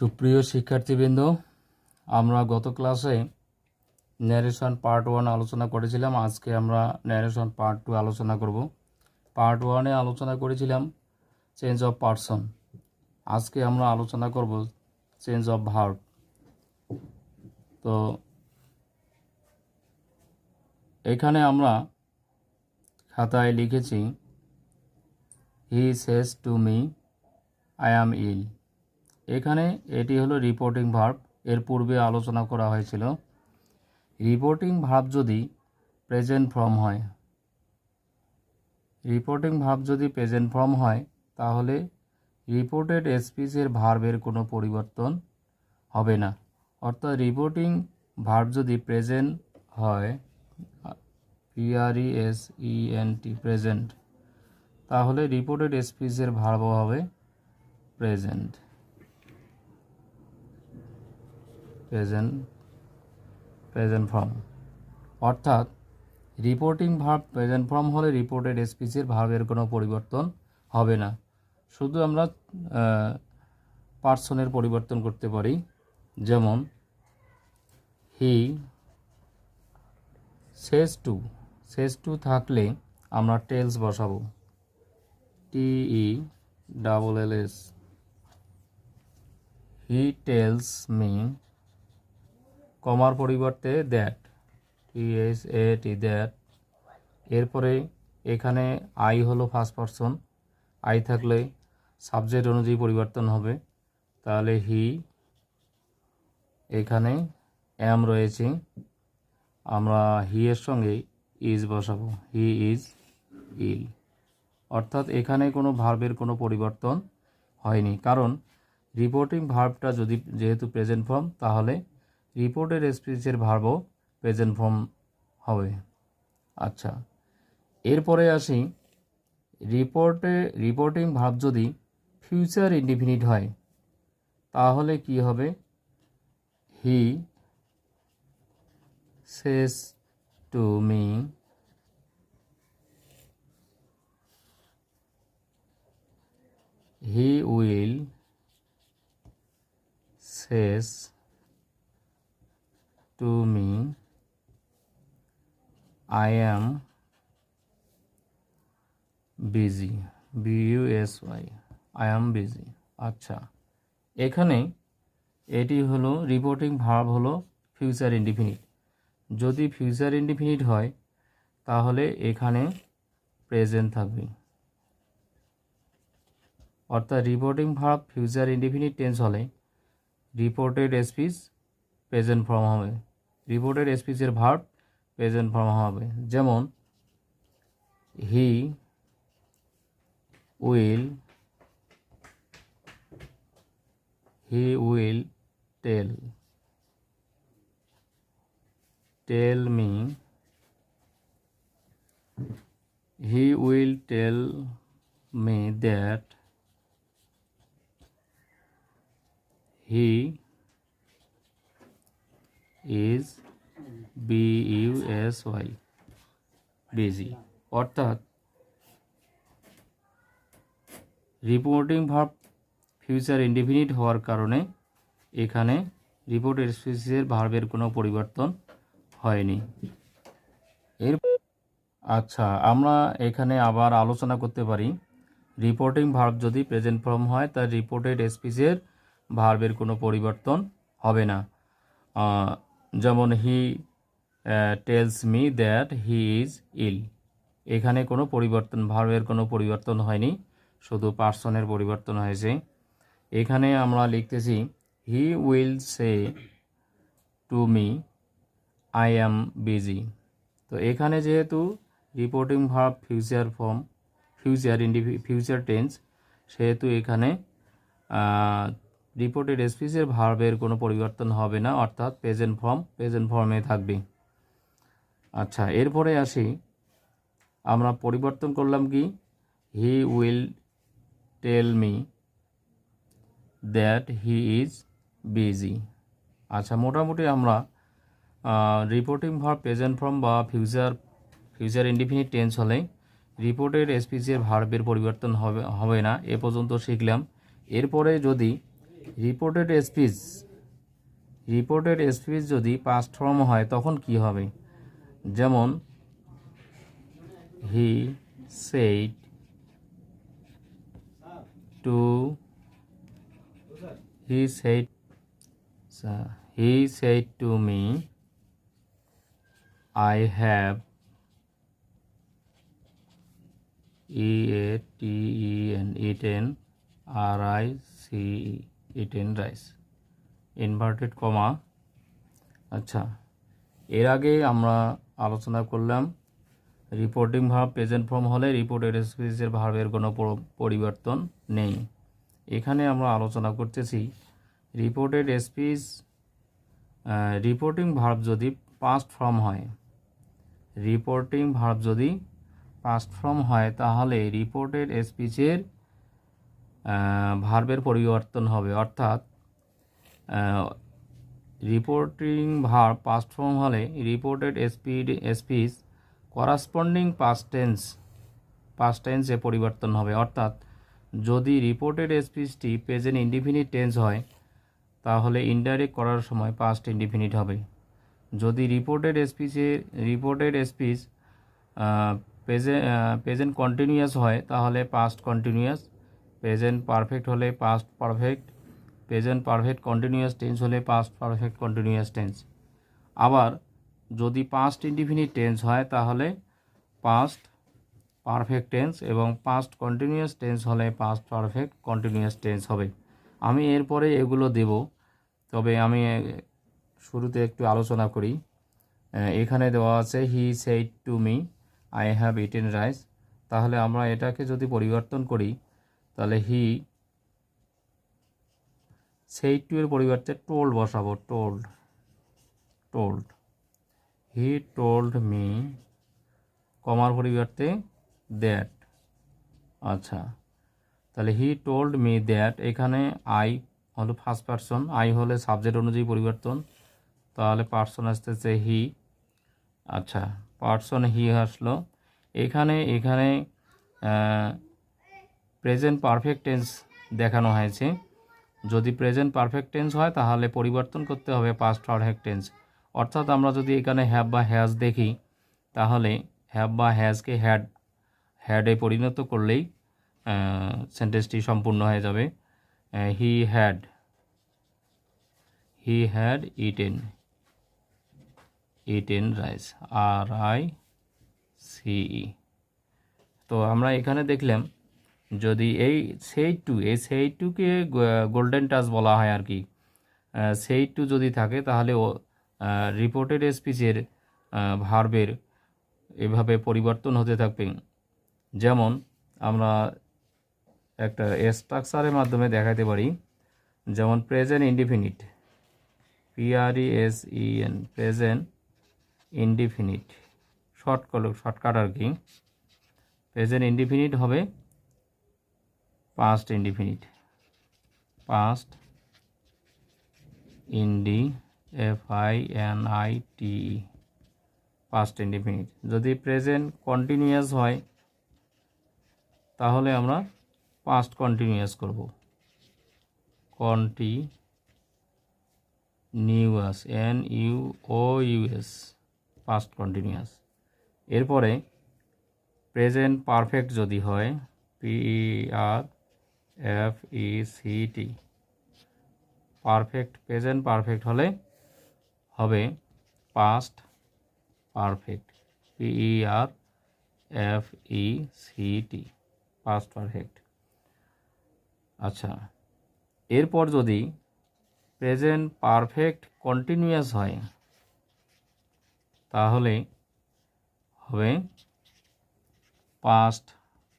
সুপ্রিয় শিক্ষার্থীবৃন্দ, আমরা গত ক্লাসে ন্যারেশন পার্ট 1 আলোচনা করেছিলাম। আজকে আমরা ন্যারেশন পার্ট 2 আলোচনা করব। পার্ট 1-এ আলোচনা করেছিলাম চেঞ্জ অফ পারসন। আজকে আমরা আলোচনা করব চেঞ্জ অফ ভার্ব। তো এখানে আমরা খাতায় লিখেছি he says to me I am ill. এখানে এটি হলো রিপোর্টিং ভার্ব। এর পূর্বে আলোচনা করা হয়েছিল রিপোর্টিং ভার্ব যদি প্রেজেন্ট ফর্ম হয়, রিপোর্টিং ভার্ব যদি প্রেজেন্ট ফর্ম হয় তাহলে রিপোর্টেড স্পিচের ভার্বের কোনো পরিবর্তন হবে না। অর্থাৎ রিপোর্টিং ভার্ব যদি প্রেজেন্ট হয়, PRESENT প্রেজেন্ট, তাহলে রিপোর্টেড স্পিচের ভার্বও হবে প্রেজেন্ট। প্রেজেন্ট ফর্ম অর্থাৎ রিপোর্টিং ভার্ব প্রেজেন্ট ফর্ম হলে রিপোর্টেড স্পিচের ভার্বের কোনো পরিবর্তন হবে না। শুধু আমরা পার্সনের পরিবর্তন করতে পারি। যেমন হি সেজ টু থাকলে আমরা টেলস বসাবো, TELLS। হি টেলস মি, কমার পরিবর্তে দ্যাট, THAT দ্যাট। এরপরে এখানে আই হলো ফার্স্ট পারসন, আই থাকলে সাবজেক্ট অনুযায়ী পরিবর্তন হবে। তাহলে হি, এখানে অ্যাম রয়েছে, আমরা হি এর সঙ্গে ইজ বসাবো, হি ইজ ইল। অর্থাৎ এখানে কোনো ভার্বের কোনো পরিবর্তন হয়নি, কারণ রিপোর্টিং ভার্বটা যেহেতু প্রেজেন্ট ফর্ম, তাহলে রিপোর্টেড স্পিচের ভার্বও প্রেজেন্ট ফর্ম হবে। আচ্ছা, এরপরে আসি রিপোর্টিং ভার্ব যদি ফিউচার ইনডিফিনিট হয় তাহলে কি হবে? He says to me he will says to me I am busy, BUSY, I am busy। আচ্ছা, এখানে এটি হলো রিপোর্টিং ভার্ব হলো ফিউচার ইনডিফিনিট। যদি ফিউচার ইনডিফিনিট হয় তাহলে এখানে প্রেজেন্ট থাকবে। অর্থাৎ reporting verb future indefinite tense হলে রিপোর্টেড স্পিচ প্রেজেন্ট ফর্ম হবে, রিপোর্টেড স্পিচের ভার্ব প্রেজেন্ট ফর্ম হবে। যেমন he will tell me, he will tell me that he is BUSY, busy. অর্থাৎ রিপোর্টিং ভার্ব ফিউচার ইনডিফিনিট হওয়ার কারণে এখানে রিপোর্টেড স্পিচের ভার্বের কোনো পরিবর্তন হয়নি। আচ্ছা, আমরা এখানে আবার আলোচনা করতে পারি রিপোর্টিং ভার্ব যদি প্রেজেন্ট ফর্ম হয় তার রিপোর্টেড স্পিচের ভার্বের কোনো পরিবর্তন হবে না। যেমন he tells me that he is ill, এখানে কোনো পরিবর্তন, ভার্বের কোনো পরিবর্তন হয়নি, শুধু পার্সনের পরিবর্তন হয়েছে। এখানে আমরা লিখতেছি he will say two me I am busy. তো এখানে যেহেতু রিপোর্টিং ভার্ব ফিউচার টেন্স, সেহেতু এখানে রিপোর্টেড স্পিচের ভার্বের কোনো পরিবর্তন হবে না, অর্থাৎ প্রেজেন্ট ফর্মে থাকবে। আচ্ছা, এরপরে আসি, আমরা পরিবর্তন করলাম কি, he will tell me that he is busy. আচ্ছা, মোটামুটি আমরা রিপোর্টিং ভার্ব প্রেজেন্ট ফর্ম বা ফিউচার ইনডিফিনিট টেন্স হলে রিপোর্টেড স্পিচের ভার্বের পরিবর্তন হবে না, এ পর্যন্ত শিখলাম। এরপরে যদি রিপোর্টেড স্পিচ যদি পাস্ট ফর্ম হয় তখন কি হবে? যেমন he said to he said to me I have eaten rice inverted comma. আচ্ছা, এর আগে আমরা আলোচনা করলাম রিপোর্টিং ভার্ব প্রেজেন্ট ফর্ম হলে রিপোর্টেড স্পিচের ভার্বের কোনো পরিবর্তন নেই। এখানে আমরা আলোচনা করতেছি রিপোর্টিং ভার্ব যদি পাস্ট ফর্ম হয় তাহলে রিপোর্টেড স্পিচের ভার্বের পরিবর্তন হবে, অর্থাৎ রিপোর্টিং ভার্ব পাস্ট ফর্ম হলে রিপোর্টেড স্পিচ করাসপন্ডিং পাস্ট টেন্সে পরিবর্তন হবে। অর্থাৎ যদি রিপোর্টেড স্পিচটি প্রেজেন্ট ইনডিফিনিট টেন্স হয় তাহলে ইনডাইরেক্ট করার সময় পাস্ট ইনডিফিনিট হবে। যদি রিপোর্টেড স্পিচ প্রেজেন্ট কন্টিনিউয়াস হয় তাহলে পাস্ট কন্টিনিউয়াস, প্রেজেন্ট পারফেক্ট হলে past perfect, present perfect continuous tense হলে পাস্ট পারফেক্ট কন্টিনিউয়াস টেন্স। আবার যদি পাস্ট ইনডিফিনিট টেন্স হয় তাহলে পাস্ট পারফেক্ট টেন্স, এবং পাস্ট কন্টিনিউয়াস টেন্স হলে পাস্ট পারফেক্ট কন্টিনিউয়াস টেন্স হবে। আমি এরপরে এগুলো দেব, তবে আমি শুরুতে একটু আলোচনা করি। এখানে দেওয়া আছে হি said two me I have eaten rice. তাহলে আমরা এটাকে যদি পরিবর্তন করি তাহলে হি সেড টু এর পরিবর্তে টোল্ড বসাবো, টোল্ড হি টোল্ড মি, কমার পরিবর্তে দ্যাট। আচ্ছা, তাহলে হি টোল্ড মি দ্যাট, এখানে আই হলো ফার্স্ট পারসন, আই হলে সাবজেক্ট অনুযায়ী পরিবর্তন, তাহলে পারসন আসতেছে হি। আচ্ছা, পারসন হি আসলো। এখানে প্রেজেন্ট পারফেক্ট টেন্স দেখানো হয়েছে। যদি প্রেজেন্ট পারফেক্ট টেন্স হয় তাহলে পরিবর্তন করতে হবে পাস্ট পারফেক্ট টেন্স। অর্থাৎ আমরা যদি এখানে হ্যাভ বা হ্যাজ দেখি তাহলে হ্যাভ বা হ্যাজকে হ্যাডে পরিণত করলেই সেন্টেন্সটি সম্পূর্ণ হয়ে যাবে। He had eaten rice, RICE। তো আমরা এখানে দেখলাম যদি এই সেই টুকে গোল্ডেন টাচ বলা হয় আর কি। সেই টু যদি থাকে তাহলে রিপোর্টেড স্পিচের ভার্বের এভাবে পরিবর্তন হতে থাকবে। যেমন আমরা একটা স্ট্রাকচারের মাধ্যমে দেখাতে পারি, যেমন present indefinite, PRESEN, present indefinite, shortcut আর কি। প্রেজেন্ট ইনডিফিনিট হবে past indefinite, past INDEFINITE, past indefinite. যদি প্রেজেন্ট কন্টিনিউয়াস হয় তাহলে আমরা পাস্ট কন্টিনিউয়াস করব, কন্টিনিউয়াস, NUOUS, পাস্ট কন্টিনিউয়াস। এরপরে প্রেজেন্ট পারফেক্ট যদি হয়, PERFECT, পারফেক্ট, প্রেজেন্ট পারফেক্ট হলে হবে past perfect, PERFECT, past perfect. আচ্ছা, এরপর যদি প্রেজেন্ট পারফেক্ট কন্টিনিউয়াস হয় তাহলে হবে পাস্ট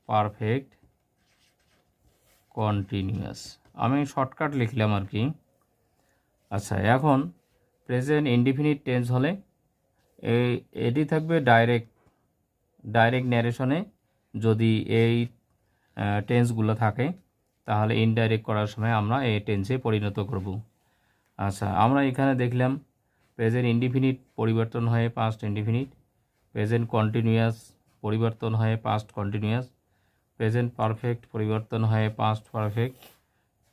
পারফেক্ট কন্টিনিউয়াস। আমি শর্টকাট লিখলাম আর কি। আচ্ছা, এখন প্রেজেন্ট ইনডিফিনিট টেন্স হলে এটি থাকবে ডাইরেক্ট ন্যারেশনে। যদি এই টেন্সগুলো থাকে তাহলে ইনডাইরেক্ট করার সময় আমরা এই টেন্সে পরিণত করব। আচ্ছা, আমরা এখানে দেখলাম প্রেজেন্ট ইনডিফিনিট পরিবর্তন হয়ে পাস্ট ইনডিফিনিট, প্রেজেন্ট কন্টিনিউয়াস পরিবর্তন হয়ে পাস্ট কন্টিনিউয়াস, প্রেজেন্ট পারফেক্ট পরিবর্তন হয়ে past perfect,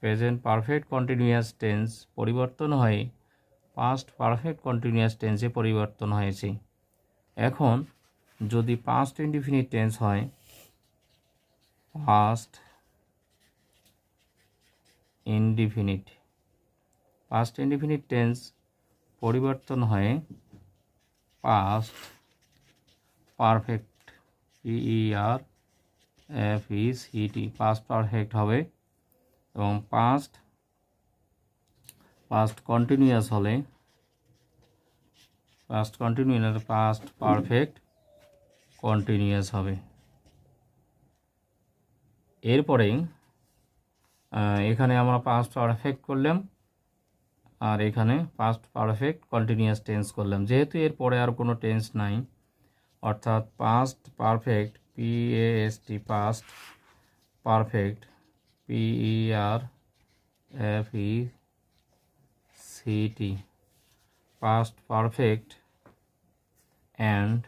present perfect continuous tense পরিবর্তন হয়ে পাস্ট পারফেক্ট কন্টিনিউয়াস টেন্সে পরিবর্তন হয়েছে। এখন যদি পাস্ট ইনডিফিনিট টেন্স হয়, পাস্ট ইনডিফিনিট টেন্স পরিবর্তন হয়ে past perfect PERFECT past perfect হবে, এবং পাস্ট কন্টিনিউয়াস হলে পাস্ট পারফেক্ট কন্টিনিউয়াস হবে। এরপরে এখানে আমরা পাস্ট পারফেক্ট করলাম আর এখানে পাস্ট পারফেক্ট কন্টিনিউয়াস টেন্স করলাম। যেহেতু এরপরে আর কোনো টেন্স নাই, অর্থাৎ past perfect past perfect PERFECT past perfect and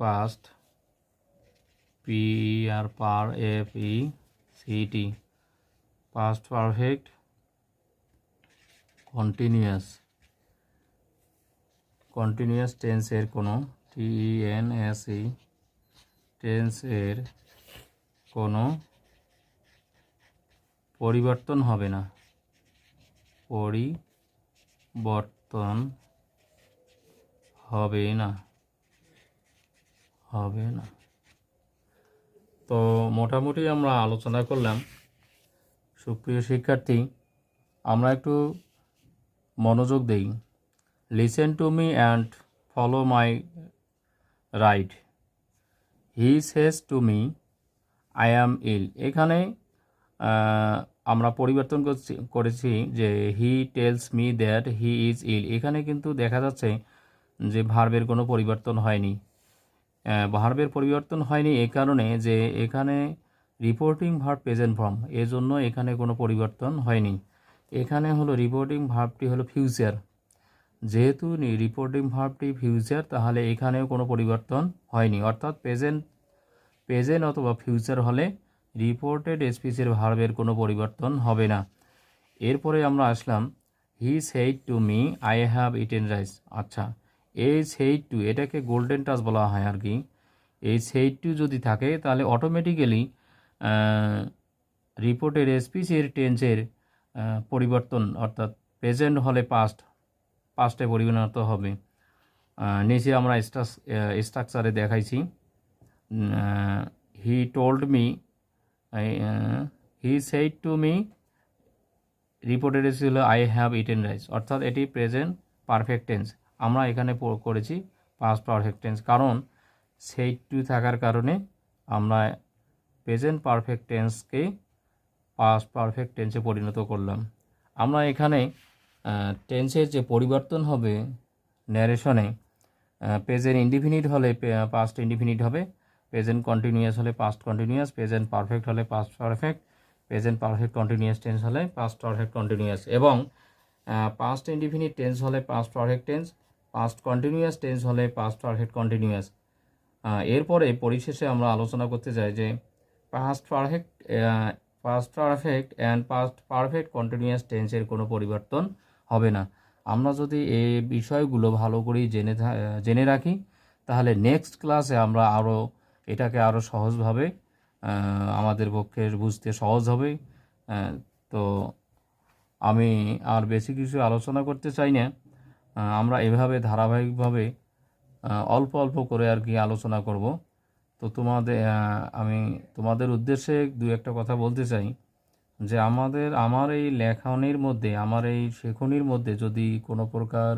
past PERFECT past perfect continuous টেন্সের কোনো টেন্সের কোনো পরিবর্তন হবে না, হবে না। তো মোটামুটি আমরা আলোচনা করলাম। সুপ্রিয় শিক্ষার্থী, আমরা একটু মনোযোগ দেই। Listen to me and follow my right. He says to me I am ill. এখানে আমরা পরিবর্তন করেছি যে he tells me that he is ill. এখানে কিন্তু দেখা যাচ্ছে যে ভার্বের কোনো পরিবর্তন হয়নি। ভার্বের পরিবর্তন হয়নি এই কারণে যে এখানে রিপোর্টিং ভার্ব প্রেজেন্ট ফর্ম, এজন্য এখানে কোনো পরিবর্তন হয়নি। এখানে হলো রিপোর্টিং ভার্বটি হলো ফিউচার। যেহেতু রিপোর্টিং ভার্বটি ফিউচার, তাহলে এখানেও কোনো পরিবর্তন হয়নি। অর্থাৎ প্রেজেন্ট অথবা ফিউচার হলে রিপোর্টেড স্পিচের ভার্বের কোনো পরিবর্তন হবে না। এরপরে আমরা আসলাম he said to me I have eaten rice. আচ্ছা, এই সেইড টু এটাকে গোল্ডেন টাচ বলা হয় আর কি। এই সেইড টু যদি থাকে তাহলে অটোমেটিক্যালি রিপোর্টেড স্পিচের টেন্সের পরিবর্তন, অর্থাৎ প্রেজেন্ট হলে পাস্টে পরিণত হবে। নিচে আমরা স্ট্রাকচারে দেখাইছি। He told me, he said to me, reported ছিল আই হ্যাভ ইটেন রাইস, অর্থাৎ এটি প্রেজেন্ট পারফেক্ট টেন্স। আমরা এখানে করেছি পাস্ট পারফেক্ট টেন্স, কারণ সেইড টু থাকার কারণে আমরা প্রেজেন্ট পারফেক্ট টেন্সকে পাস্ট পারফেক্ট টেন্সে পরিণত করলাম। আমরা এখানে টেন্সের যে পরিবর্তন হবে ন্যারেশনে, প্রেজেন্ট ইনডিফিনিট হলে পাস্ট ইনডিফিনিট হবে, প্রেজেন্ট কন্টিনিউয়াস হলে পাস্ট কন্টিনিউয়াস, প্রেজেন্ট পারফেক্ট হলে past perfect, present perfect continuous tense হলে পাস্ট পারফেক্ট কন্টিনিউয়াস, এবং পাস্ট ইনডিফিনিট টেন্স হলে past perfect tense, past continuous tense হলে পাস্ট পারফেক্ট কন্টিনিউয়াস। এরপরে পরিশেষে আমরা আলোচনা করতে চাই যে past perfect and past perfect continuous টেন্সের কোনো পরিবর্তন হবে না। আমরা যদি এই বিষয়গুলো ভালো করেই জেনে রাখি, তাহলে নেক্সট ক্লাসে আমরা এটাকে আরও সহজভাবে আমাদের পক্ষে বুঝতে সহজ হবে। তো আমি আর বেশি কিছু আলোচনা করতে চাই না। আমরা এভাবে ধারাবাহিকভাবে অল্প অল্প করে আর কি আলোচনা করব। তো আমি তোমাদের উদ্দেশ্যে দু একটা কথা বলতে চাই যে আমার এই লেখনের মধ্যে, আমার এই শেখনির মধ্যে যদি কোনো প্রকার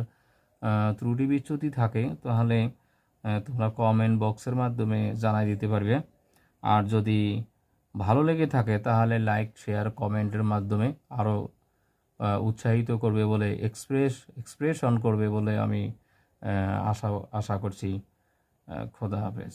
ত্রুটি বিচ্যুতি থাকে, তাহলে তোমরা কমেন্ট বক্সের মাধ্যমে জানাই দিতে পারবে। আর যদি ভালো লেগে থাকে তাহলে লাইক, শেয়ার, কমেন্টের মাধ্যমে আরও উৎসাহিত করবে বলে, এক্সপ্রেশন করবে বলে আমি আশা করছি। খোদা হাফেজ।